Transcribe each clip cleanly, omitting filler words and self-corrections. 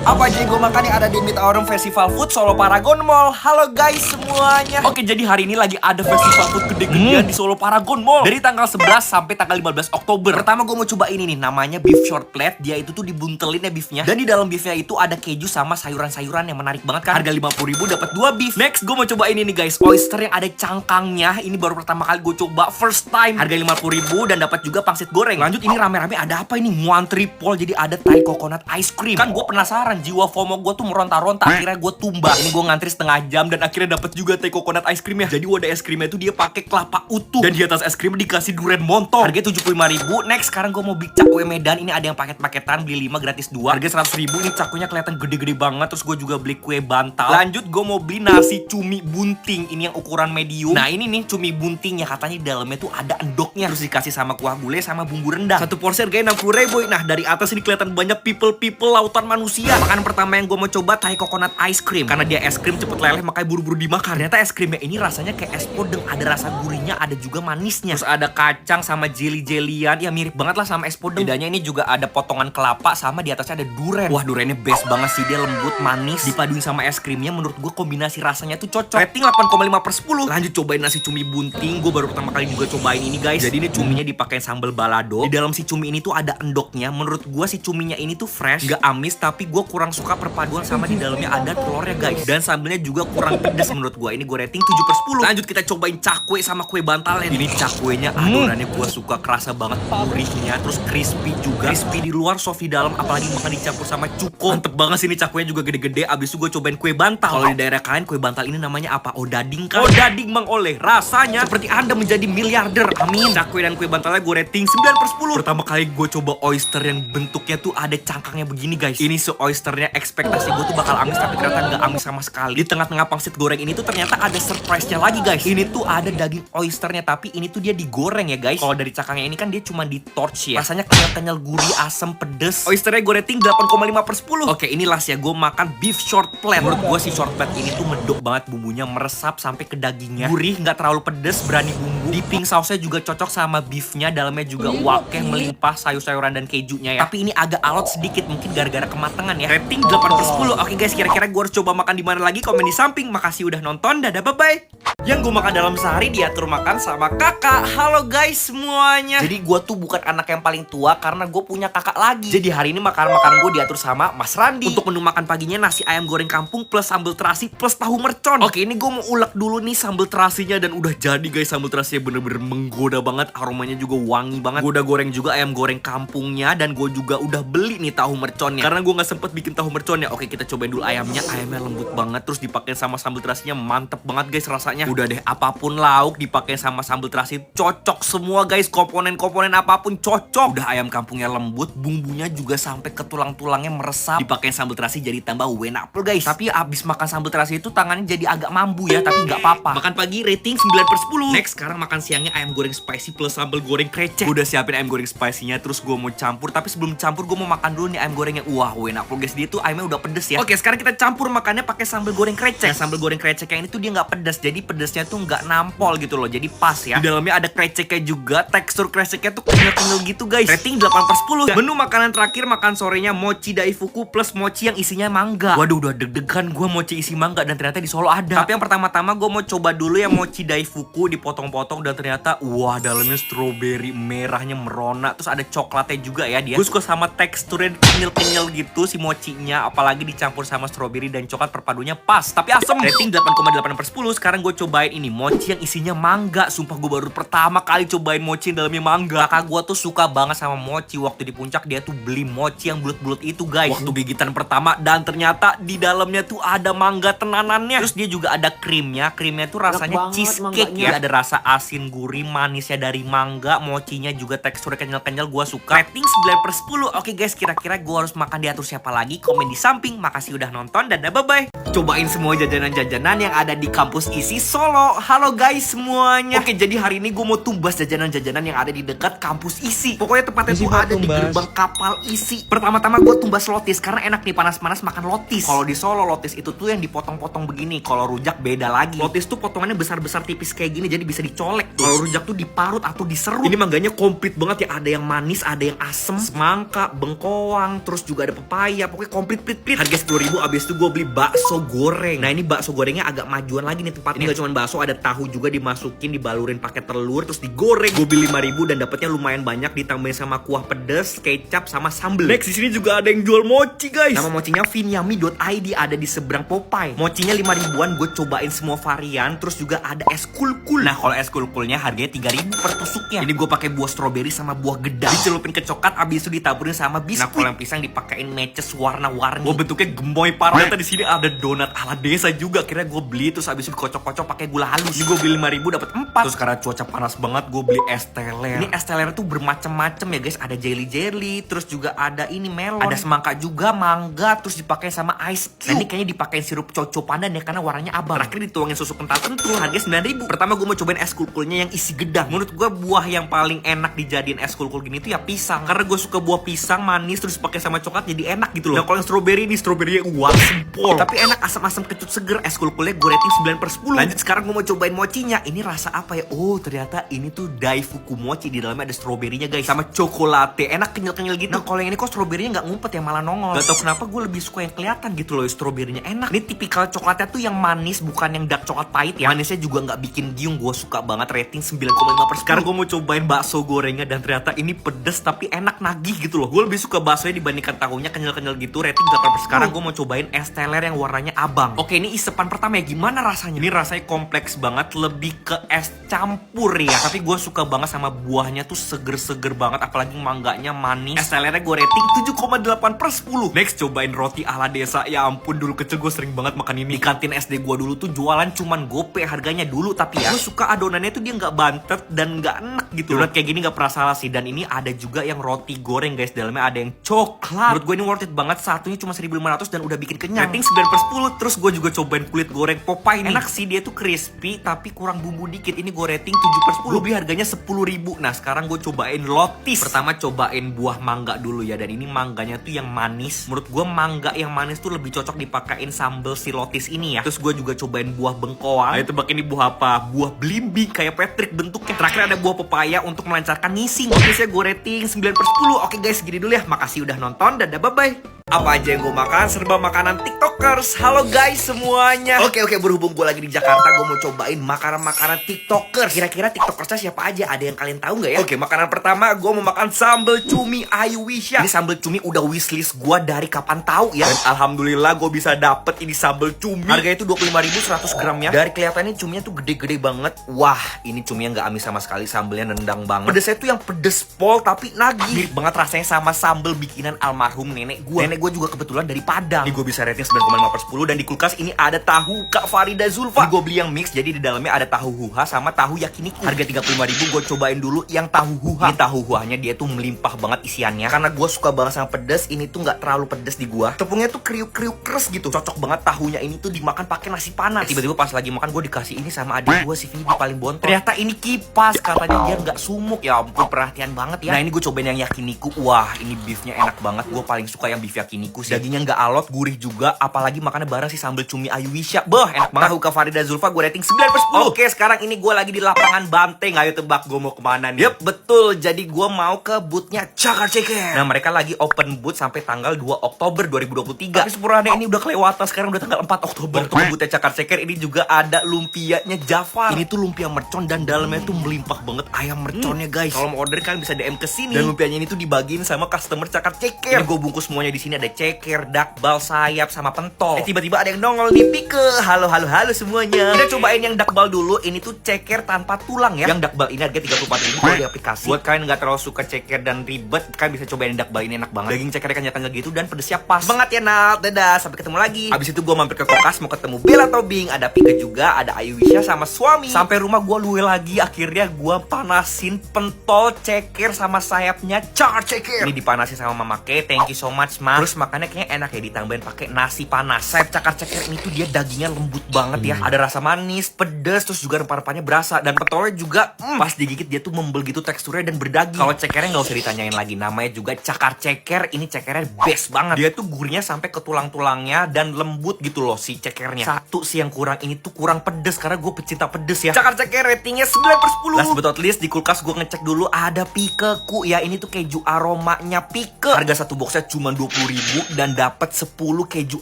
Apa aja yang gue makan yang ada di Mid Autumn Festival Food Solo Paragon Mall. Halo guys semuanya. Oke, jadi hari ini lagi ada festival food gede-gedean di Solo Paragon Mall dari tanggal 11 sampai tanggal 15 Oktober. Pertama gue mau coba ini nih, namanya beef short plate. Dia itu tuh dibuntelin ya beefnya, dan di dalam beefnya itu ada keju sama sayuran-sayuran yang menarik banget kan. Harga 50.000 dapat 2 beef. Next gue mau coba ini nih guys, oyster yang ada cangkangnya. Ini baru pertama kali gue coba, first time. Harga 50.000 dan dapat juga pangsit goreng. Lanjut, ini rame-rame ada apa ini? Muan tripol, jadi ada Thai coconut ice cream. Kan gue penasaran, jiwa FOMO gue tuh meronta-ronta. Akhirnya gue tumbang. Ini gue ngantri setengah jam dan akhirnya dapat juga Thai coconut ice cream ya. Jadi wadah es krimnya itu dia pakai kelapa utuh, dan di atas es krim dikasih durian montong. Harganya 75.000. Next, sekarang gue mau beli cakwe Medan. Ini ada yang paket-paketan, beli 5 gratis 2. Harga 100.000. Ini cakwenya kelihatan gede-gede banget. Terus gue juga beli kue bantal. Lanjut, gue mau beli nasi cumi bunting. Ini yang ukuran medium. Nah, ini nih cumi buntingnya, katanya di dalamnya tuh ada endoknya. Terus dikasih sama kuah gulai sama bumbu rendang. Satu porsi harganya 60.000. Nah, dari atas ini kelihatan banyak people lautan manusia. Makanan pertama yang gue mau coba Thai coconut ice cream. Karena dia es krim cepet leleh, makanya buru-buru dimakan. Ternyata es krimnya ini rasanya kayak es podeng. Ada rasa gurihnya, ada juga manisnya. Terus ada kacang sama jelly-jellyan. Ya mirip banget lah sama es podeng. Bedanya ini juga ada potongan kelapa sama di atasnya ada durian. Wah, duriannya best banget sih. Dia lembut, manis, dipaduin sama es krimnya. Menurut gue kombinasi rasanya tuh cocok. Rating 8,5/10. Lanjut cobain nasi cumi bunting. Gue baru pertama kali juga cobain ini guys. Jadi ini cuminya dipakai sambal balado. Di dalam si cumi ini tuh ada endoknya. Menurut gue si cuminya ini tuh fresh, gak amis, tapi gue kurang suka perpaduan sama di dalamnya ada telurnya guys. Dan sambalnya juga kurang pedas menurut gue. Ini gue rating 7/10. Lanjut kita cobain cakwe sama kue bantalnya. Ini cakwenya adonannya gue suka, kerasa banget gurihnya, terus crispy juga. Crispy di luar, soft di dalam, apalagi makan dicampur sama cuko. Mantep banget sih, ini cakwenya juga gede-gede. Abis itu gue cobain kue bantal. Kalau di daerah kalian kue bantal ini namanya apa? Odading kan? Odading Mang Oleh. Rasanya seperti Anda menjadi miliarder. Amin. Cakwe dan kue bantalnya gue rating 9/10. Pertama kali gue coba oyster yang bentuknya tuh ada cangkangnya begini guys. Ini oysternya ekspektasi gue tuh bakal amis, tapi ternyata nggak amis sama sekali. Di tengah-tengah pangsit goreng ini tuh ternyata ada surprise-nya lagi guys. Ini tuh ada daging oysternya, tapi ini tuh dia digoreng ya guys. Kalau dari cangkangnya ini kan dia cuma di torch ya. Rasanya kenyal-kenyal, gurih, asam, pedes. Oysternya gue rating 8,5/10. Oke, ini last ya, gue makan beef short plate. Menurut gue si short plate ini tuh medok banget, bumbunya meresap sampai ke dagingnya. Gurih, nggak terlalu pedes, berani bumbu. Dipping sausnya juga cocok sama beefnya. Dalamnya juga wakeh melimpah, sayur-sayuran dan kejunya ya. Tapi ini agak alot sedikit, mungkin gara-gara kematangan ya. Rating 8/10. Oke guys, kira-kira gue harus coba makan di mana lagi? Komen di samping. Makasih udah nonton. Dadah, bye-bye. Yang gue makan dalam sehari diatur makan sama kakak. Halo guys semuanya. Jadi gue tuh bukan anak yang paling tua karena gue punya kakak lagi. Jadi hari ini makanan gue diatur sama Mas Randi. Untuk menu makan paginya nasi ayam goreng kampung plus sambal terasi plus tahu mercon. Oke, ini gue mau ulek dulu nih sambal terasinya, dan udah jadi guys. Sambal terasinya bener-bener menggoda banget. Aromanya juga wangi banget. Gue udah goreng juga ayam goreng kampungnya, dan gue juga udah beli nih tahu merconnya karena gue nggak sempet bikin tahu merconnya. Oke, kita cobain dulu ayamnya. Ayamnya lembut banget, terus dipakai sama sambal terasinya mantep banget guys rasanya. Udah deh, apapun lauk dipakai sama sambal terasi cocok semua guys. Komponen-komponen apapun cocok. Udah ayam kampungnya lembut, bumbunya juga sampai ke tulang-tulangnya meresap. Dipakai sambal terasi jadi tambah enak guys. Tapi abis makan sambal terasi itu tangannya jadi agak mambu ya, tapi nggak apa-apa. Makan pagi rating 9/10. Next, sekarang makan siangnya ayam goreng spicy plus sambal goreng krecek. Udah siapin ayam goreng spicy-nya, terus gue mau campur. Tapi sebelum campur gue mau makan dulu nih ayam gorengnya. Wah, enak guys. Dia tuh ayamnya udah pedes ya. Oke, sekarang kita campur makannya pakai sambal goreng krecek. Nah, sambal goreng krecek yang ini tuh dia nggak pedas, jadi pedesnya tuh nggak nampol gitu loh. Jadi pas ya. Di dalamnya ada kreceknya juga. Tekstur kreceknya tuh kenyal-kenyal gitu guys. Rating 8/10. Menu makanan terakhir makan sorenya mochi daifuku plus mochi yang isinya mangga. Waduh, udah deg-degan gue mochi isi mangga, dan ternyata di Solo ada. Tapi yang pertama-tama gue mau coba dulu yang mochi daifuku dipotong-potong, dan ternyata wah, dalamnya strawberry, merahnya merona, terus ada coklatnya juga ya dia. Gue suka sama teksturnya kenyal-kenyal gitu si mochinya, apalagi dicampur sama strawberry dan coklat, perpadunya pas tapi asem. Rating 8,8/10. Sekarang gue cobain ini mochi yang isinya mangga. Sumpah gue baru pertama kali cobain mochi yang dalamnya mangga. Kakak gue tuh suka banget sama mochi. Waktu di puncak dia tuh beli mochi yang bulat-bulat itu guys. Waktu gigitan pertama, dan ternyata di dalamnya tuh ada mangga tenanannya. Terus dia juga ada krimnya. Krimnya tuh rasanya cheesecake ya. Ada rasa asin gurih manisnya dari mangga. Mochinya juga teksturnya kenyal-kenyal, gue suka. Rating 9/10. Oke guys, kira-kira gue harus makan diatur siapa lagi? Komen di samping. Makasih udah nonton, dadah, bye-bye. Cobain semua jajanan-jajanan yang ada di kampus ISI Solo. Halo guys semuanya. Oke, jadi hari ini gue mau tumbas jajanan-jajanan yang ada di dekat kampus ISI. Pokoknya tepatnya tuh ada di gerbang kapal ISI. Pertama-tama gue tumbas lotis karena enak nih, panas-panas makan lotis. Kalau di Solo lotis itu tuh yang dipotong-potong begini. Kalau rujak beda lagi. Lotis tuh potongannya besar-besar tipis kayak gini, jadi bisa dicolek. Kalau rujak tuh diparut atau diserut. Ini mangganya komplit banget ya. Ada yang manis, ada yang asem, semangka, bengkoang, terus juga ada pepaya. pokoknya komplit plit. Harga 10.000. Abis itu gue beli bakso goreng. Nah ini bakso gorengnya agak majuan lagi nih tempatnya. Ini gak cuma bakso, ada tahu juga dimasukin, dibalurin pakai telur, terus digoreng. Gue beli 5.000 dan dapetnya lumayan banyak, ditambahin sama kuah pedas, kecap, sama sambal. Next di sini juga ada yang jual mochi guys. Nama mochinya vinyami.id, ada di seberang Popeye. Mochinya 5.000-an, gue cobain semua varian. Terus juga ada es kulkul. Nah kalau es kulkulnya harganya 3.000 per tusuknya. Ini gue pakai buah stroberi sama buah gedang, dicelupin ke coklat, abis itu ditaburin sama biskuit. Nah kalau yang pisang dipakein matches warna-warni. Gue bentuknya gemoy parah. Ternyata di sini ada donat ala desa juga. Kira gue beli, terus abis itu dikocok-kocok pakai gula halus. Ini gue beli 5.000 dapat 4. Terus karena cuaca panas banget, gue beli es teler. Ini es teler tuh bermacam-macam ya guys. Ada jelly, terus juga ada ini melon, ada semangka juga, mangga, terus dipakai sama ice cube. Nah ini kayaknya dipakein sirup coco pandan ya, karena warnanya abang. Terakhir dituangin susu kental kentul, harganya 9.000. Pertama gue mau cobain es kulkulnya yang isi gedang. Menurut gue buah yang paling enak dijadiin es kulkul gini tuh ya pisang, karena gue suka buah pisang manis terus pakai sama coklat jadi enak gitu loh. Nah kalau yang stroberi ini stroberinya wah sempol, tapi enak, asam-asam kecut seger. Es kulkulnya gue rating 9/10. Lanjut sekarang gue mau cobain mochinya. Ini rasa apa ya? Oh ternyata ini tuh daifuku mochi, di dalamnya ada stroberinya guys, sama coklatnya, enak kenyal-kenyal gitu. Nah kalau yang ini kok stroberinya nggak ngumpet ya, malah nongol. Gak tau kenapa gue lebih suka yang kelihatan gitu loh, stroberinya enak. Ini tipikal coklatnya tuh yang manis, bukan yang dark coklat pahit ya. Manisnya juga nggak bikin giung, gue suka banget, rating 9,5/10. Sekarang gue mau cobain bakso gorengnya dan ternyata ini pedes tapi enak, nagih gitu loh. Gue lebih suka baksonya dibandingkan tahunya, kenyal-kenyal gitu, rating 8/10. Sekarang gue mau cobain es teler yang warnanya abang. Oke ini isepan pertama ya, gimana rasanya? Ini rasanya kompleks banget, lebih ke es campur ya. Tapi gue suka banget sama buahnya tuh, seger-seger banget, apalagi mangganya manis. Es telernya gue rating 7,8/10. Next cobain roti ala desa. Ya ampun, dulu kecil gue sering banget makan ini. Di kantin SD gue dulu tuh jualan cuman gope harganya dulu, tapi ya gue suka adonannya tuh dia nggak bantet dan nggak enak gitu. Donat kayak gini nggak pernah salah sih. Dan ini ada juga yang roti goreng guys, dalamnya ada yang coklat. Menurut gue ini worth it banget, satunya cuma 1.500 dan udah bikin kenyang. Rating 9/10. Terus gue juga cobain kulit goreng Popeye nih. Enak sih, dia tuh crispy tapi kurang bumbu dikit. Ini gue rating 7/10. Gue beli harganya 10.000. Nah sekarang gue cobain lotis. Pertama cobain buah mangga dulu ya, dan ini mangganya tuh yang manis. Menurut gue mangga yang manis tuh lebih cocok dipakein sambal si lotis ini ya. Terus gue juga cobain buah bengkoang. Ayo tebak ini buah apa? Buah belimbing kayak Patrick bentuknya. Terakhir ada buah pepaya untuk melancarkan ngising. Lotisnya gue rating 9/10. Oke guys, gini dulu ya. Makasih udah nonton, dadah, bye-bye. Apa aja yang gue makan, serba makanan tiktokers. Halo guys semuanya. Oke, berhubung gue lagi di Jakarta, gue mau cobain makanan-makanan tiktokers. Kira-kira tiktokersnya siapa aja? Ada yang kalian tahu nggak ya? Oke, makanan pertama gue mau makan sambal cumi Ayuwisha. Ini sambal cumi udah wishlist gue dari kapan tahu ya. Dan alhamdulillah gue bisa dapet ini sambal cumi. Harganya itu 25.000 100 gram ya. Dari kelihatannya cuminya tuh gede-gede banget. Wah, ini cuminya nggak amis sama sekali, sambalnya nendang banget. Pedesnya tuh yang pedes pol tapi nagih. Mirip banget rasanya sama sambal bikinan almarhum nenek gue. Nenek gue juga kebetulan dari Padang. Ini gue bisa rating 9,5/10. Dan di kulkas ini ada tahu Kak Farida Zulfa. Ini gue beli yang mix, jadi di dalamnya ada tahu huha sama tahu yakiniku. Harga 35.000. Gue cobain dulu yang tahu huha. Ini tahu huhanya dia tuh melimpah banget isiannya, karena gue suka banget sama pedas. Ini tuh nggak terlalu pedas di gue. Tepungnya tuh kriuk-kriuk keras gitu. Cocok banget tahunya ini tuh dimakan pakai nasi panas. Tiba-tiba pas lagi makan gue dikasih ini sama adik gue si Vidi paling bontot. Ternyata ini kipas, katanya dia nggak sumuk. Ya ampun, perhatian banget ya. Nah ini gue cobain yang yakiniku. Wah ini beefnya enak banget. Gue paling suka yang beef yakiniku. Dagingnya nggak alot, gurih juga, apalagi makannya bareng si sambal cumi Ayuwisha. Beuh, enak banget. Tahu Kak Farida Zulfa gue rating 9/10. Oke, sekarang ini gue lagi di lapangan Banteng. Ayo tebak gue mau kemana nih? Yep, betul. Jadi gue mau ke bootnya Cakar Ceker. Nah, mereka lagi open boot sampai tanggal 2 Oktober 2023. Tapi sepurane ini udah kelewatan, sekarang udah tanggal 4 Oktober. Untuk bootnya Cakar Ceker ini juga ada lumpianya Jafar. Ini tuh lumpia mercon dan dalamnya tuh melimpah banget ayam merconnya guys. Kalau mau order kalian bisa DM ke sini. Dan lumpianya ini tuh dibagiin sama customer Cakar Ceker. Ini gue bungkus semuanya di sini, ada ceker, dakbal, sayap, sama pentol. Tiba-tiba ada yang nongol nih, Pike. Halo semuanya. Kita cobain yang dakbal dulu. Ini tuh ceker tanpa tulang ya. Yang dakbal ini harga 34.000 kalau di aplikasi. Buat kalian nggak terlalu suka ceker dan ribet, kalian bisa cobain yang dakbal ini, enak banget. Daging cekernya kenyal-kenyal gitu dan pedesnya pas banget ya Nat. Dadah, sampai ketemu lagi. Abis itu gue mampir ke Kokas mau ketemu Bella Tobing. Ada Pike juga, ada Ayuwisha sama suami. Sampai rumah gue luwe lagi. Akhirnya gue panasin pentol, ceker, sama sayapnya Cakar Ceker. Ini dipanasin sama Mama Ke. Thank you so much Ma. Terus makannya kayaknya enak ya, ditambahin pakai nasi panas. Sayap Cakar Ceker ini tuh dia dagingnya lembut banget ya. Ada rasa manis, pedas, terus juga rempah-rempahnya berasa. Dan pentolnya juga pas digigit dia tuh membel gitu teksturnya dan berdaging. Kalau cekernya nggak usah ditanyain lagi, namanya juga Cakar Ceker. Ini cekernya best banget. Dia tuh gurihnya sampai ke tulang-tulangnya dan lembut gitu loh si cekernya. Satu sih yang kurang, ini tuh kurang pedes karena gue pecinta pedes ya. Cakar Ceker ratingnya 9/10. Last but not least, di kulkas gue ngecek dulu ada Pikeku ya. Ini tuh keju aromanya Pike. Harga satu boxnya cuma 20.000 ribu dan dapat 10 keju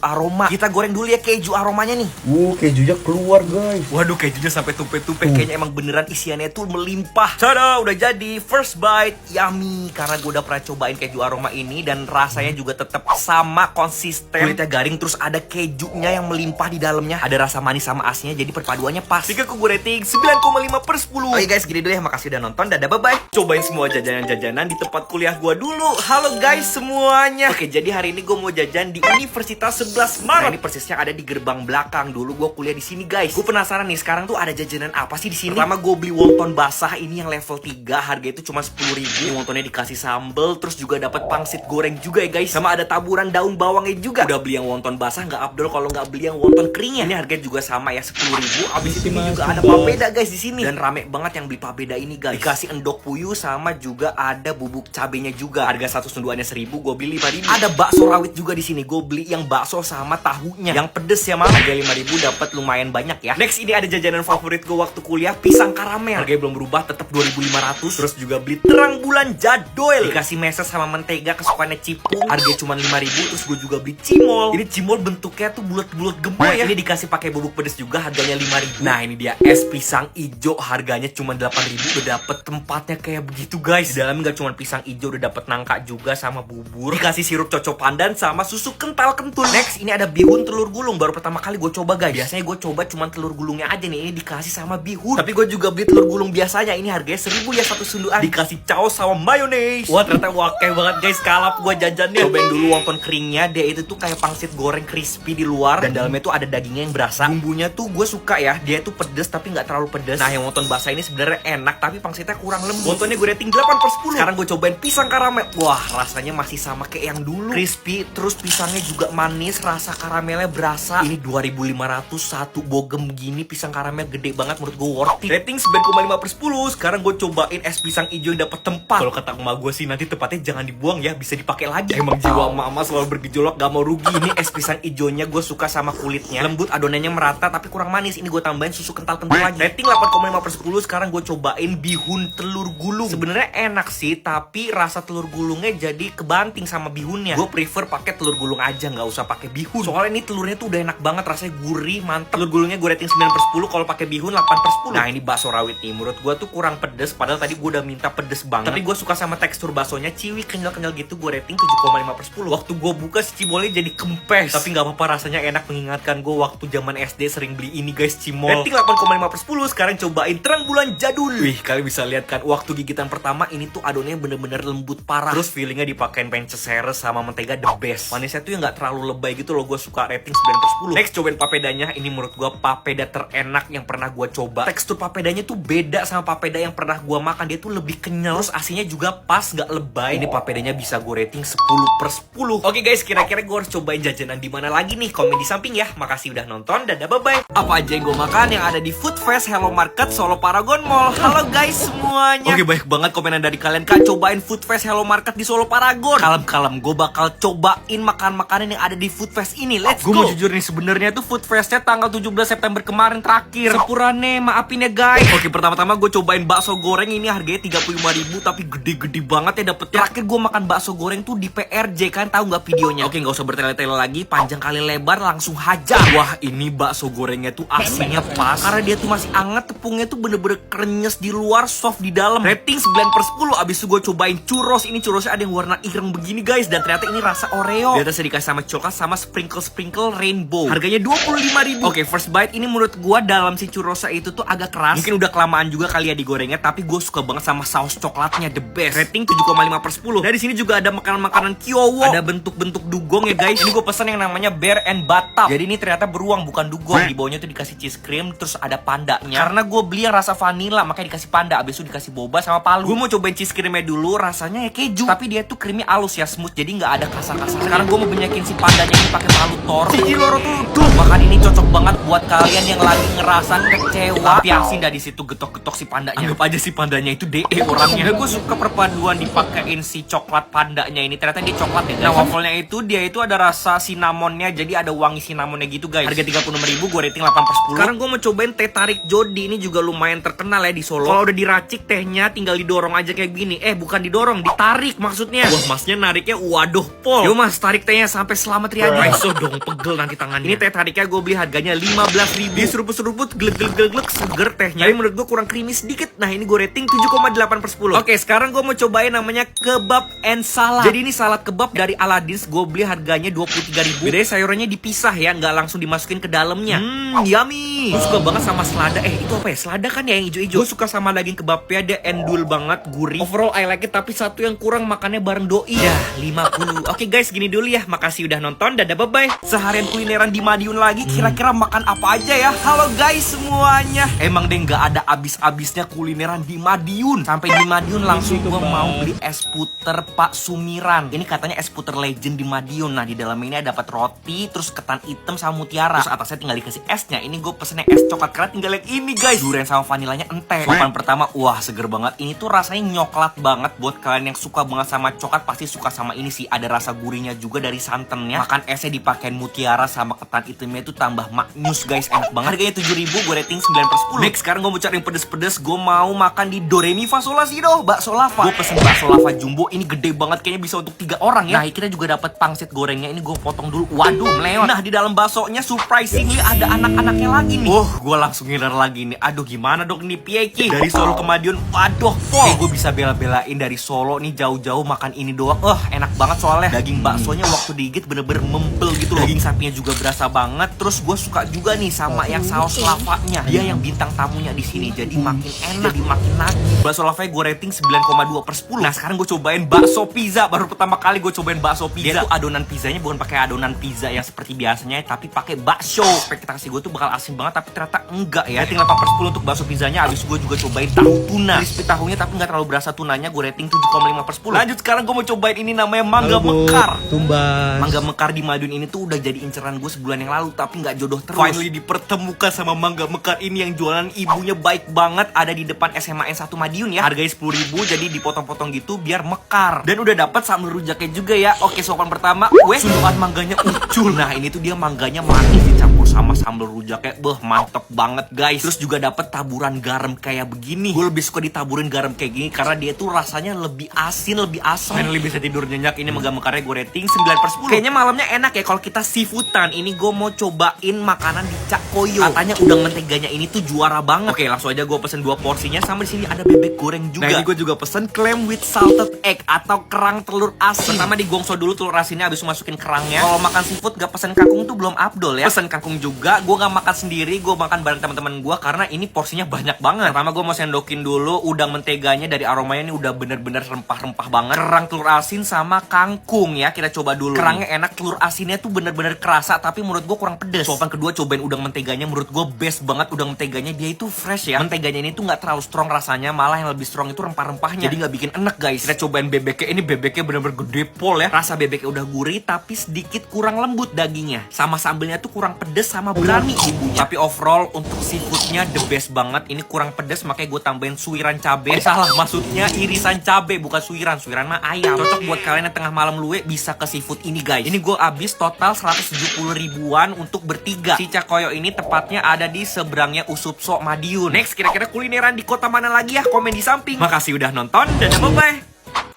aroma. Kita goreng dulu ya keju aromanya nih. Kejunya keluar guys. Waduh, kejunya sampai tumpeh-tumpeh. Kayaknya emang beneran isiannya tuh melimpah. Tada, udah jadi. First bite, yummy. Karena gue udah pernah cobain keju aroma ini dan rasanya juga tetap sama konsisten. Kulitnya garing, terus ada kejunya yang melimpah di dalamnya. Ada rasa manis sama asinnya, jadi perpaduannya pas. Jika gue rating 9,5/10. Oke guys, gini dulu ya. Makasih udah nonton. Dadah, bye-bye. Cobain semua jajanan-jajanan di tempat kuliah gue dulu. Halo guys semuanya. Oke, jadi hari ini gue mau jajan di Universitas 11 Maret. Nah, ini persisnya ada di gerbang belakang. Dulu gue kuliah di sini guys. Gue penasaran nih, sekarang tuh ada jajanan apa sih di sini? Pertama gue beli wonton basah ini yang level 3, harga itu cuma 10.000. Wontonnya dikasih sambel, terus juga dapat pangsit goreng juga ya guys. Sama ada taburan daun bawangnya juga. Udah beli yang wonton basah nggak abdol kalau nggak beli yang wonton keringnya. Ini harganya juga sama ya 10.000. Abis itu ini juga ada papeda guys di sini. Dan rame banget yang beli papeda ini guys. Dikasih endok puyuh sama juga ada bubuk cabenya juga. Harga satu senduannya 1.000, gue beli 5.000. Ada bakso rawit juga di sini. Gue beli yang bakso sama tahunya. Yang pedes ya mal. Harga 5.000 dapat lumayan banyak ya. Next ini ada jajanan favorit gue waktu kuliah, pisang karamel. Harganya belum berubah, tetap 2.500. Terus juga beli terang bulan jadol. Dikasih meses sama mentega kesukaannya Cipung. Harganya cuma 5.000. Terus gue juga beli cimol. Ini cimol bentuknya tuh bulat-bulat gemoy ya. Ini dikasih pakai bubuk pedes juga, harganya 5.000. Nah, ini dia es pisang ijo, harganya cuma 8.000. Udah dapet tempatnya kayak begitu guys. Di dalamnya nggak cuma pisang ijo, udah dapet nangka juga sama bubur. Dikasih sirup coco pandan sama susu kental kentul. Next ini ada bihun telur gulung. Baru pertama kali gue coba guys. Biasanya gue coba cuma telur gulungnya aja nih. Ini dikasih sama bihun. Tapi gue juga beli telur gulung biasanya. Ini harganya 1.000 ya satu sunduan. Dikasih caos sama mayones. Wah, ternyata wakil banget guys. Kalap gue jajannya. Cobain dulu wonton keringnya. Dia itu tuh kayak pangsit goreng crispy di luar. Dan dalamnya tuh ada dagingnya yang berasa. Bumbunya tuh gue suka ya. Dia tuh pedes tapi nggak terlalu pedes. Nah, yang wonton basah ini sebenarnya enak tapi pangsitnya kurang lembut. Wontonnya gue rating 8/10. Sekarang gue cobain pisang karamel. Wah, rasanya masih sama kayak yang dulu. Crispy, terus pisangnya juga manis, rasa karamelnya berasa. Ini 2.500 satu bogem gini, pisang karamel gede banget, menurut gue worth it. Rating 9,5/10. Sekarang gue cobain es pisang hijau yang dapet tempat. Kalau kata emak gue sih nanti tempatnya jangan dibuang ya, bisa dipakai lagi. Emang jiwa emak-emak selalu bergejolak, gak mau rugi. Ini es pisang hijaunya gue suka sama kulitnya, lembut, adonannya merata tapi kurang manis. Ini gue tambahin susu kental-kental lagi. Rating 8,5/10. Sekarang gue cobain bihun telur gulung. Sebenarnya enak sih, tapi rasa telur gulungnya jadi kebanting sama bihunnya. Gue prefer pakai telur gulung aja, nggak usah pakai bihun. Soalnya ini telurnya tuh udah enak banget, rasanya gurih, mantep. Telur gulungnya gue rating 9/10. Kalau pakai bihun 8/10. Nah, ini bakso rawit nih, menurut gue tuh kurang pedes. Padahal tadi gue udah minta pedes banget. Tapi gue suka sama tekstur baksonya, ciwi kenyal-kenyal gitu. Gue rating 7,5/10. Waktu gue buka si cimolnya jadi kempes. Tapi nggak apa-apa, rasanya enak, mengingatkan gue waktu zaman SD sering beli ini guys, cimol. Rating 8,5/10. Sekarang cobain terang bulan jadul. Wih, kalian bisa lihat kan, waktu gigitan pertama ini tuh adonannya bener-bener lembut parah. Terus feelingnya dipakein penceseres sama mentega the best. Manisnya tuh yang nggak terlalu lebay gitu loh. Gue suka, rating 9/10. Next cobain papedanya. Ini menurut gue papeda terenak yang pernah gue coba. Tekstur papedanya tuh beda sama papeda yang pernah gue makan. Dia tuh lebih kenyal, terus asinnya juga pas, nggak lebay. Ini papedanya bisa gue rating 10/10. Oke guys, kira-kira gue harus cobain jajanan di mana lagi nih? Komen di samping ya. Makasih udah nonton, dadah, bye-bye. Apa aja yang gue makan yang ada di Food Fest Hello Market Solo Paragon Mall. Halo guys semuanya. Oke, baik banget komenan dari kalian. Kak, cobain Food Fest Hello Market di Solo Paragon. Kalem-kalem, gue bakal cobain makanan-makanan yang ada di Food Fest ini. Let's go. Gue mau jujur nih, sebenarnya tuh Food Festnya tanggal 17 September kemarin terakhir. Sepurane, maafin ya guys. Oke, pertama-tama gue cobain bakso goreng. Ini harganya 35.000 tapi gede-gede banget ya dapetnya. Terakhir gue makan bakso goreng tuh di PRJ, kan tahu nggak videonya? Oke, nggak usah bertele-tele lagi, panjang kali lebar, langsung hajar. Wah, ini bakso gorengnya tuh asinnya pas, karena dia tuh masih anget, tepungnya tuh bener-bener krenyes di luar, soft di dalam. Rating 9/10. Abis itu gue cobain churros. Ini churrosnya ada yang warna ireng begini guys, dan ternyata ini rasa Oreo. Di atasnya dikasih sama coklat sama sprinkle rainbow. Harganya 25.000. Oke, first bite ini menurut gue dalam si churrosnya itu tuh agak keras. Mungkin udah kelamaan juga kali ya digorengnya, tapi gue suka banget sama saus coklatnya, the best. Rating 7,5/10. Nah, di sini juga ada makanan-makanan Kyowo. Ada bentuk-bentuk dugong ya guys. Ini gue pesan yang namanya bear and batab. Jadi ini ternyata beruang bukan dugong. Di bawahnya tuh dikasih cheese cream, terus ada pandanya. Karena gue beli yang rasa vanilla, makanya dikasih panda. Abis itu dikasih boba sama palu. Gue mau cobain cheese creamnya dulu, rasanya ya keju, tapi dia tuh creamy halus ya, smooth, jadi nggak ada kasar-kasar. Sekarang gue mau banyakin si pandanya ini pakai palu Thor. Si Loro tuh Makan ini cocok banget buat kalian yang lagi ngerasa kecewa. Tapi asin dah di situ getok-getok si pandanya. Anggap aja si pandanya itu DE orangnya. Gue suka perpaduan dipakein si coklat pandanya ini. Ternyata dia coklat ya guys. Nah wafelnya itu dia itu ada rasa cinnamonnya, jadi ada wangi cinnamonnya gitu guys. Harga 36.000, gue rating 8/10. Sekarang gue mau cobain teh tarik Jody. Ini juga lumayan terkenal ya di Solo. Kalau udah diracik tehnya tinggal didorong aja kayak gini. Bukan didorong, ditarik maksudnya. Wah masnya nariknya waduh pol. Yo mas, tarik tehnya sampai selamat Riyadi. Iso dong, pegel nanti tangannya. Ini teh tariknya gue beli harganya 15.000. Diseruput-seruput, glek-glek-glek, seger tehnya. Tapi menurut gue kurang creamy sedikit. Nah ini gue rating 7,8/10. Oke, sekarang gue mau cobain namanya kebab and salad. Jadi ini salad kebab dari Aladins. Gue beli harganya 23.000. Bedanya sayurannya dipisah ya, nggak langsung dimasukin ke dalamnya. Yummy. Gue suka banget sama selada. Itu apa ya? Selada kan ya yang hijau-hijau. Gue suka sama daging kebabnya, dia endul banget, gurih. Overall I like it, tapi satu yang kurang makannya bareng doi. Ya 50. Oke guys, gini dulu ya. Makasih udah nonton. Dadah, bye-bye. Seharian kulineran di Madiun lagi. Kira-kira makan apa aja ya? Halo guys semuanya. Emang deh nggak ada abis-abisnya kulineran di Madiun. Sampai di Madiun langsung gue mau beli es puter Pak Sumiran. Ini katanya es puter legend di Madiun. Nah di dalamnya ini dapat roti, terus ketan hitam sama mutiara. Terus atasnya tinggal dikasih esnya. Ini gue pesennya es coklat karena tinggal yang ini guys. Durian sama vanilanya ente. Sopan pertama, wah seger banget. Ini tuh rasanya nyoklat banget. Buat kalian yang suka banget sama coklat pasti suka sama ini sih. Ada rasa gurihnya juga dari santannya. Makan esnya dipakein mutiara sama ketan hitamnya itu tambah maknyus guys. Enak banget. Harganya 7.000, gue rating 9/10. Next, sekarang gue mau cari yang pedes-pedes. Gue mau makan di Doremi Fasola sih doh, bakso lava. Gue pesen bakso lava jumbo. Ini gede banget, kayaknya bisa untuk 3 orang ya. Nah kita juga dapat pangsit gorengnya. Ini gue potong dulu. Waduh meleot. Nah di dalam baksonya surprisingly ada anak-anaknya lagi nih. Gue langsung ngiler lagi nih. Aduh gimana dong nih pieki. Dari Solo ke Madiun. Waduh pol. Gue bisa bela-belain dari Solo nih jauh-jauh makan ini doang. Enak banget soalnya. Daging baksonya waktu digigit bener-bener membel gitu loh. Daging sapinya juga berasa banget. Terus gue suka juga nih sama yang saus lavanya. Dia yang bintang tamunya di sini. Jadi makin enak, jadi makin nagih. Bakso lavanya gue rating 9,2/10. Nah sekarang gue cobain bakso pizza. Baru pertama kali gue cobain bakso pizza. Dia tuh adonan pizzanya bukan pakai adonan pizza yang seperti biasanya, tapi pakai bakso. Ekspektasi gue tuh bakal asin banget, tapi ternyata enggak ya. Rating 8/10 untuk bakso pizzanya. Abis gue juga cobain tahu tuna. Crispy tahunya tapi nggak terlalu berasa tunanya. Gue rating 7,5/10. Lanjut sekarang gue mau cobain ini namanya mangga mekar. Tumbas. Mangga mekar di Madiun ini tuh udah jadi inceran gue sebulan yang lalu, tapi nggak jodoh terus. Finally dipertemukan sama mangga mekar ini yang jualan ibunya baik banget. Ada di depan SMA N1 Madiun ya. Harganya 10.000, jadi dipotong-potong gitu biar mekar. Dan udah dapat sambal rujaknya juga ya. Oke, sopan pertama, sundukan mangganya ucul. Nah ini tuh dia mangganya manis dicampur sama sambal rujaknya. Mantep banget guys. Terus juga dapat taburan garam kayak begini. Gue lebih suka ditaburin garam kayak gini karena dia tuh rasanya lebih asin, lebih asam. Finally bisa tidur nyenyak. Ini mangga mekarnya gue rating 9/10. Kayaknya malamnya enak ya kalau kita seafoodan. Ini gue mau cobain makanan di Cak Koyo. Katanya udang menteganya ini tuh juara banget. Oke, langsung aja gue pesen 2 porsinya. Sama di sini ada bebek goreng juga. Nah ini gue juga pesen clam with salted egg atau kerang telur asin. Pertama digongso dulu telur asinnya, habis masukin kerangnya. Kalau makan seafood gak pesen kangkung tuh belum abdol ya. Pesen kangkung juga. Gue gak makan sendiri, gue makan bareng teman-teman gue karena ini porsinya banyak banget. Pertama gue mau sendokin dulu udang menteganya. Dari aromanya ini udah bener-bener rempah-rempah banget. Kerang telur asin sama kangkung ya. Kita coba dulu. Kerangnya enak, telur asinnya tuh bener-bener kerasa, tapi menurut gue kurang pedes. Sopan kedua cobain udang menteganya. Menurut gue best banget udang menteganya. Dia itu fresh ya. Menteganya ini tuh gak terlalu strong rasanya, malah yang lebih strong itu rempah-rempahnya. Jadi gak bikin enak guys. Kita cobain bebeknya. Ini bebeknya bener-bener gede pol ya. Rasa bebeknya udah gurih tapi sedikit kurang lembut dagingnya. Sama sambelnya tuh kurang pedes sama berani bumbunya. Tapi overall untuk seafoodnya the best banget. Ini kurang pedes makanya gue tambahin suiran cabe. Salah, maksudnya irisan cabe bukan suiran. Suiran mah ayam. Cocok buat kalian yang tengah malam luwe bisa ke seafood ini guys. Ini gue habis total 170 ribuan untuk bertiga. Si Cak Koyo ini tepatnya ada di seberangnya Usupso Madiun. Next, kira-kira kulineran di kota mana lagi ya? Komen di samping. Makasih udah nonton. Dadah, bye-bye.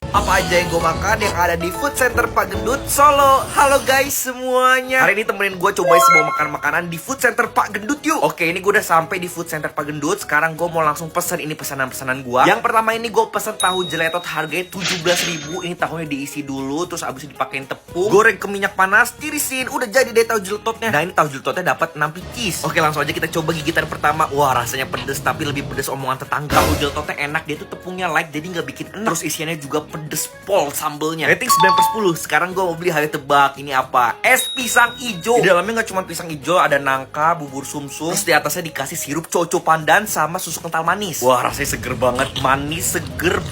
Apa aja yang gue makan yang ada di Food Center Pak Gendut Solo. Halo guys semuanya. Hari ini temenin gue cobain semua makanan-makanan di Food Center Pak Gendut yuk. Oke, ini gue udah sampai di Food Center Pak Gendut. Sekarang gue mau langsung pesen ini pesanan-pesanan gue. Yang pertama ini gue pesen tahu jeletot harganya 17.000. Ini tahunya diisi dulu, terus abis itu dipakein tepung, goreng ke minyak panas, tirisin, udah jadi deh tahu jeletotnya. Nah ini tahu jeletotnya dapat 6 pieces. Oke, langsung aja kita coba gigitan pertama. Wah rasanya pedes tapi lebih pedes omongan tetangga. Tahu jeletotnya enak, dia tuh tepungnya light jadi nggak bikin enak. Terus isiannya juga pedes pedes pol sambelnya. Rating 9 per 10. Sekarang gue mau beli, ayo tebak ini apa? Es pisang ijo. Di dalamnya nggak cuma pisang ijo, ada nangka, bubur sumsum. Terus di atasnya dikasih sirup coco pandan sama susu kental manis. Wah, rasanya seger banget, manis, seger,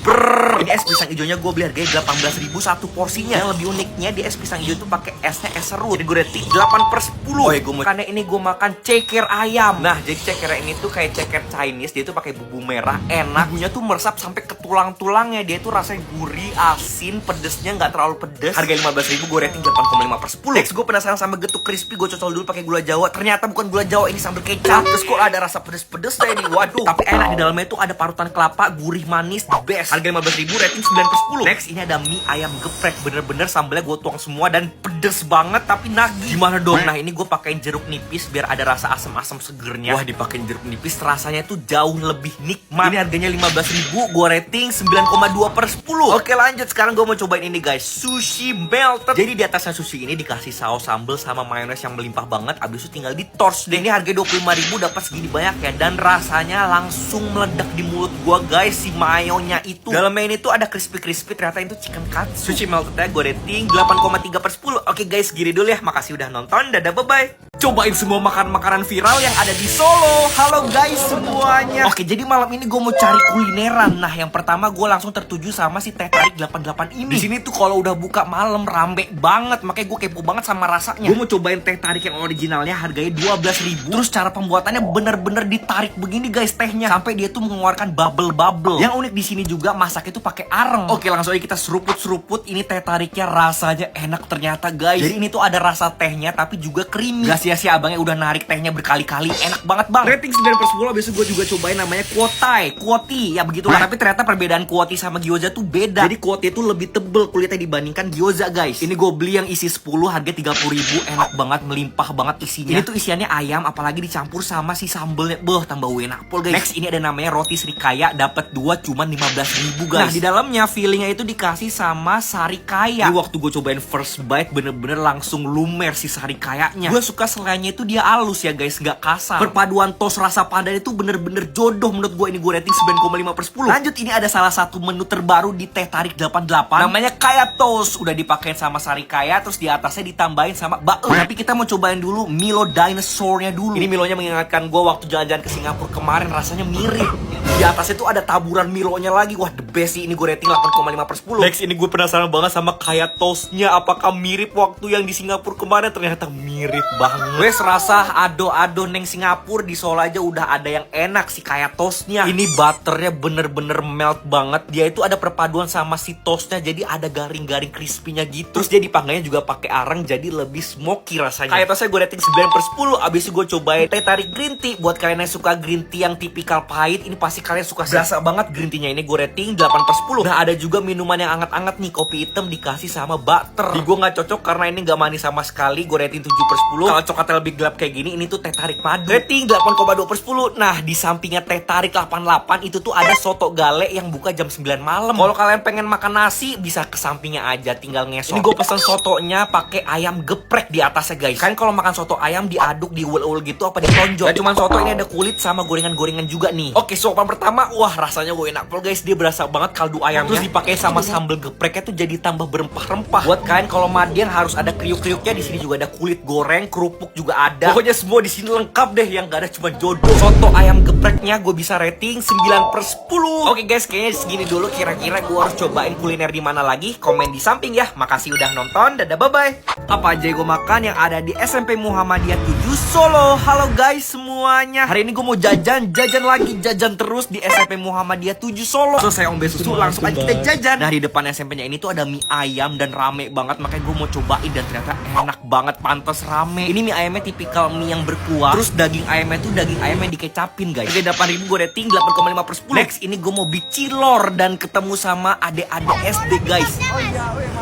Ini es pisang ijonya gue beli harganya 18.000 satu porsinya. Yang lebih uniknya di es pisang ijo itu pakai esnya es serut. Jadi gue rating 8 per 10. Oh ya, karena ini gue makan ceker ayam. Nah, jadi ceker ini tuh kayak ceker Chinese. Dia tuh pakai bumbu merah, enak. Bumbunya tuh meresap sampai ke tulang-tulangnya. Dia tuh rasanya gurih, asin, pedesnya nggak terlalu pedes. Harga 15.000, gue rating 8,5 per 10. Next, gue penasaran sama getuk crispy. Gue cocol dulu pakai gula Jawa. Ternyata bukan gula Jawa, ini sambal kecap. Terus kok ada rasa pedes-pedes deh ini. Waduh, tapi enak. Di dalamnya itu ada parutan kelapa, gurih manis, the best. Harga 15.000, rating 9 per 10. Next, ini ada mie ayam geprek. Bener-bener sambalnya gue tuang semua dan pedes banget tapi nagih. Gimana dong? Nah, ini gue pakein jeruk nipis biar ada rasa asam-asam segernya. Wah, dipakein jeruk nipis rasanya tuh jauh lebih nikmat. Ini harganya 15.000, gue rating 9,2 per 10. Oke, lanjut. Sekarang gue mau cobain ini guys, sushi melted. Jadi di atasnya sushi ini dikasih saus sambal sama mayones yang melimpah banget. Abis itu tinggal di torch deh. Ini harga 25.000 dapat segini banyak ya. Dan rasanya langsung meledak di mulut gue guys, si mayonya itu. Dalamnya ini tuh ada crispy-crispy, ternyata itu chicken katsu. Sushi meltednya gue rating 8,3 per 10. Oke guys, gini dulu ya. Makasih udah nonton. Dadah, bye-bye. Cobain semua makanan-makanan viral yang ada di Solo. Halo guys semuanya. Oke, jadi malam ini gue mau cari kulineran. Nah, yang pertama gue langsung tertuju sama si Teh Tarik 88 ini. Di sini tuh kalau udah buka malam rame banget, makanya gue kepo banget sama rasanya. Gue mau cobain Teh Tarik yang originalnya, harganya 12.000. Terus cara pembuatannya bener-bener ditarik begini guys tehnya, sampai dia tuh mengeluarkan bubble-bubble. Yang unik di sini juga masaknya tuh pakai areng. Oke, langsung aja kita seruput-seruput. Ini Teh Tariknya rasanya enak ternyata guys. Jadi ini tuh ada rasa tehnya tapi juga creamy. Gak sia-sia abangnya udah narik tehnya berkali-kali. Enak banget bang. Rating 9 per 10. Besok gue juga cobain namanya kuoti. Ya begitulah. Tapi ternyata perbedaan kuoti sama gyoza tuh beda. Jadi kuoti itu lebih tebel kulitnya dibandingkan gyoza guys. Ini gue beli yang isi 10, harga 30.000. Enak banget, melimpah banget isinya. Ini tuh isiannya ayam, apalagi dicampur sama si sambelnya. Tambah enak pol guys. Next, ini ada namanya roti srikaya. Dapat 2 cuma 15.000 guys. Nah, di dalamnya fillingnya itu dikasih sama sarikaya. Ini waktu gue cobain first bite bener-bener langsung lumer si sarikayanya. Gue suka selainya itu dia halus ya guys, nggak kasar. Perpaduan toast rasa pandan itu bener-bener jodoh menurut gue. Ini gue rating 9,5 per 10. Lanjut, ini ada salah satu menu terbaru di Teh Tarik 88. Namanya kaya toast. Udah dipakein sama sarikaya, terus di atasnya ditambahin sama bakso. Tapi kita mau cobain dulu Milo dinosaurnya dulu. Ini Milonya mengingatkan gue waktu jalan-jalan ke Singapura kemarin, rasanya mirip. Di atasnya tuh ada taburan Milonya lagi. Wah, the best sih. Ini gue rating 8,5 per 10. Next, ini gue penasaran banget sama kaya toastnya. Apakah mirip waktu yang di Singapura kemarin? Ternyata mirip banget. Wes, rasa ado-ado neng Singapura. Di Solo aja udah ada yang enak si kaya toastnya. Ini butternya bener-bener melt banget. Dia itu ada perpaduan sama si toastnya, jadi ada garing-garing crispy-nya gitu. Terus dia dipanggilnya juga pakai areng, jadi lebih smoky rasanya. Kaya toastnya gue rating 9 per 10. Abis itu gue cobain Teh Tarik green tea. Buat kalian yang suka green tea yang tipikal pahit, ini pasti kalian suka. Berasa banget green tea-nya. Ini gue rating 8 per 10. Nah, ada juga minuman yang anget-anget nih, kopi hitam dikasih sama butter. Di gue gak cocok karena ini gak manis sama sekali. Gue rating 7 per 10. Kalau coklatnya lebih gelap kayak gini, ini tuh Teh Tarik madu. Rating 8,2 per 10. Nah, di sampingnya Teh Tarik 88 itu tuh ada soto gale yang buka jam 9 malam. Kalau kalian pengen makan nasi, bisa ke sampingnya aja, tinggal ngesot. Ini gue pesen sotonya pakai ayam geprek di atasnya guys. Kan kalau makan soto ayam diaduk, diul-ul gitu apa ditonjok. Gak cuma soto, ini ada kulit sama gorengan-gorengan juga nih. Oke, sopan pertama, wah rasanya gue enak pol guys. Dia berasa banget kaldu ayamnya. Terus dipakai sama sambal gepreknya tuh jadi tambah berempah-rempah. Buat kalian kalau madiang harus ada kriuk-kriuknya. Di sini juga ada kulit goreng, kerupuk juga ada. Pokoknya semua di sini lengkap deh, yang gak ada cuma jodoh. Soto ayam gepreknya gue bisa rating 9 per 10. Oke guys, kayaknya segini dulu. Kira-kira gue harus cobain kuliner di mana lagi? Komen di samping ya. Makasih udah nonton. Dadah, bye-bye. Apa aja gue makan yang ada di SMP Muhammadiyah 7 Solo. Halo guys semuanya. Hari ini gue mau jajan lagi, jajan terus di SMP Muhammadiyah 7 Solo. Selesai ombe susu, langsung aja kita jajan. Nah, di depan SMP-nya ini tuh ada mie ayam dan rame banget. Makanya gue mau cobain dan ternyata enak banget, pantas rame. Ini mie ayamnya tipikal mie yang berkuah. Terus daging ayamnya tuh daging ayam yang dikecapin guys. Oke, 8.000 gue rating 8,5 per 10. Next, ini gue mau bicilor dan ketemu sama adik-adik SD guys.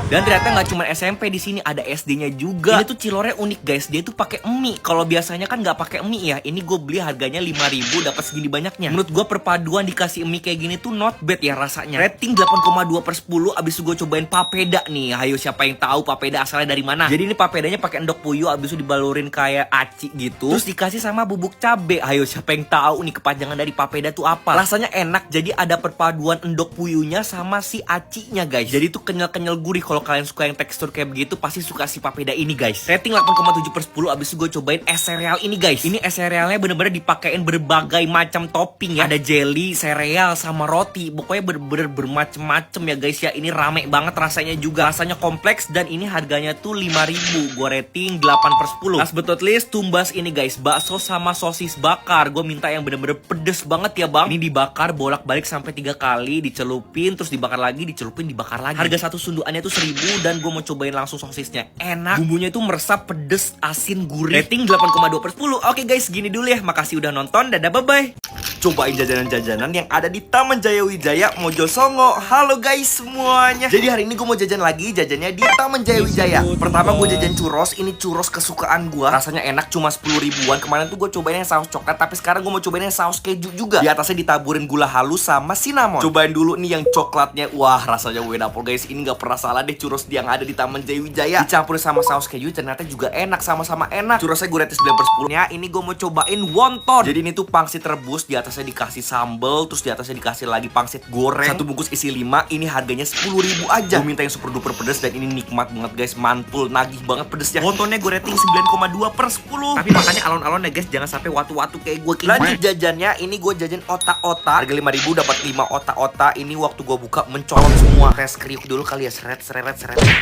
Dan ternyata nggak cuma SMP, di sini ada SD-nya juga. Ini tuh cilornya unik guys. Dia tuh pakai mie. Kalau biasanya kan nggak pakai mie ya. Ini gue beli harganya 5.000 dapat segini banyaknya. Menurut gue perpaduan dikasih mie kayak gini tuh not bad ya rasanya. Rating 8,2 per 10. Abis itu gue cobain papeda nih. Ayo siapa yang tahu papeda asalnya dari mana? Jadi ini papedanya pakai endok puyuh, abis itu dibalurin ditaburin kayak aci gitu, terus dikasih sama bubuk cabe. Ayo siapa yang tahu nih kepanjangan dari papeda tuh apa? Rasanya enak, jadi ada perpaduan endok puyuhnya sama si acinya guys. Jadi tuh kenyal-kenyal gurih. Kalau kalian suka yang tekstur kayak begitu pasti suka si papeda ini guys. Rating 8,7/10. Abis itu gue cobain es sereal ini guys. Ini es serealnya bener-bener dipakein berbagai macam topping ya. Ada jelly, sereal, sama roti. Pokoknya bener-bener bermacem-macem ya guys ya. Ini rame banget rasanya juga. Rasanya kompleks dan ini harganya tuh 5.000. Gue rating 8/10. Last but not least, tumbas ini guys. Bakso sama sosis bakar. Gue minta yang bener-bener pedes banget ya bang. Ini dibakar bolak-balik sampai 3 kali. Dicelupin, terus dibakar lagi, dicelupin, dibakar lagi. Harga satu sundukannya tuh 1.000 dan gue mau cobain langsung sosisnya. Enak. Bumbunya itu meresap, pedes, asin, gurih. Rating 8,2/10. Oke guys, gini dulu ya. Makasih udah nonton. Dadah, bye-bye. Cobain jajanan-jajanan yang ada di Taman Jaya Wijaya Mojosongo. Halo guys semuanya. Jadi hari ini gue mau jajan lagi. Jajannya di Taman Jaya Wijaya. Pertama gue jajan churros. Ini churros kesukaan gue. Rasanya enak, cuma 10 ribuan. Kemarin tuh gue cobain yang saus coklat, tapi sekarang gue mau cobain yang saus keju juga. Di atasnya ditaburin gula halus sama cinnamon. Cobain dulu nih yang coklatnya. Wah, rasanya wedapol guys. Ini gak pernah salah deh churros yang ada di Taman Jaya Wijaya. Dicampurin sama saus keju ternyata juga enak, sama-sama enak. Churrosnya gue rating 9/10. Ya, ini gue mau cobain wonton. Jadi ini tuh pangsit rebus, di atasnya dikasih sambal, terus di atasnya dikasih lagi pangsit goreng. Satu bungkus isi 5, ini harganya 10.000 aja. Gue minta yang super duper pedes dan ini nikmat banget guys, mantul, nagih banget pedesnya. Wontonnya gue rating 9,2/10. Tapi makanya alon-alon ya guys, jangan sampai watu-watu kayak gue. Lanjut jajannya, ini gue jajan otak-otak. Harga 5.000 dapat 5 otak-otak. Ini waktu gue buka mencolok semua. Tes kriuk dulu kali ya, seret.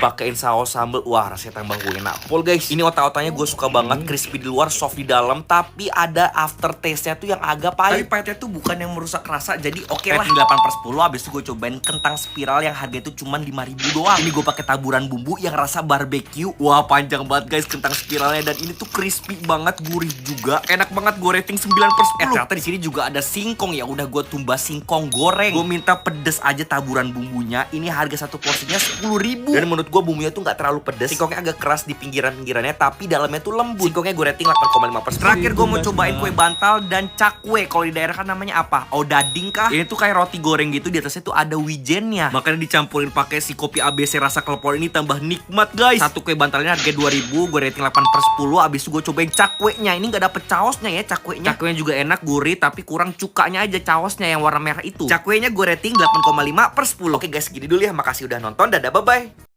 Pakein saus sambal. Wah, rasanya tambah enak pol guys. Ini otak-otaknya gue suka banget, crispy di luar, soft di dalam, tapi ada aftertaste-nya tuh yang agak pahit. Tapi pahitnya tuh bukan yang merusak rasa, jadi oke lah. Rating 8/10. Habis itu gue cobain kentang spiral yang harga itu cuma 5.000 doang. Ini gue pakai taburan bumbu yang rasa barbecue. Wah, panjang banget guys kentang spiralnya, dan ini tuh crispy banget, gurih juga, enak banget. Gue rating 9/10. Ternyata di sini juga ada singkong. Ya udah, gue tumbas singkong goreng. Gue minta pedes aja taburan bumbunya. Ini harga satu porsinya 10.000. Dan menurut gue bumbunya tuh nggak terlalu pedes. Singkongnya agak keras di pinggirannya, tapi dalamnya tuh lembut. Singkongnya gue rating 8,5/10. Terakhir gue mau cobain kue bantal dan cakwe. Kalau di daerah kan namanya apa? Odading kah? Ini tuh kayak roti goreng gitu, di atasnya tuh ada wijennya. Makanya dicampurin pakai si kopi ABC rasa klepon ini, tambah nikmat guys. Satu kue bantalnya harga 2.000, gue rating 8/10. Abis itu gue cobain cakwenya. Ini nggak dapet caosnya ya cakwenya. Cakwenya juga enak, gurih, tapi kurang cukanya aja caosnya yang warna merah itu. Cakwenya gue rating 8,5/10. Oke guys, gini dulu ya. Makasih udah nonton. Dadah, bye-bye.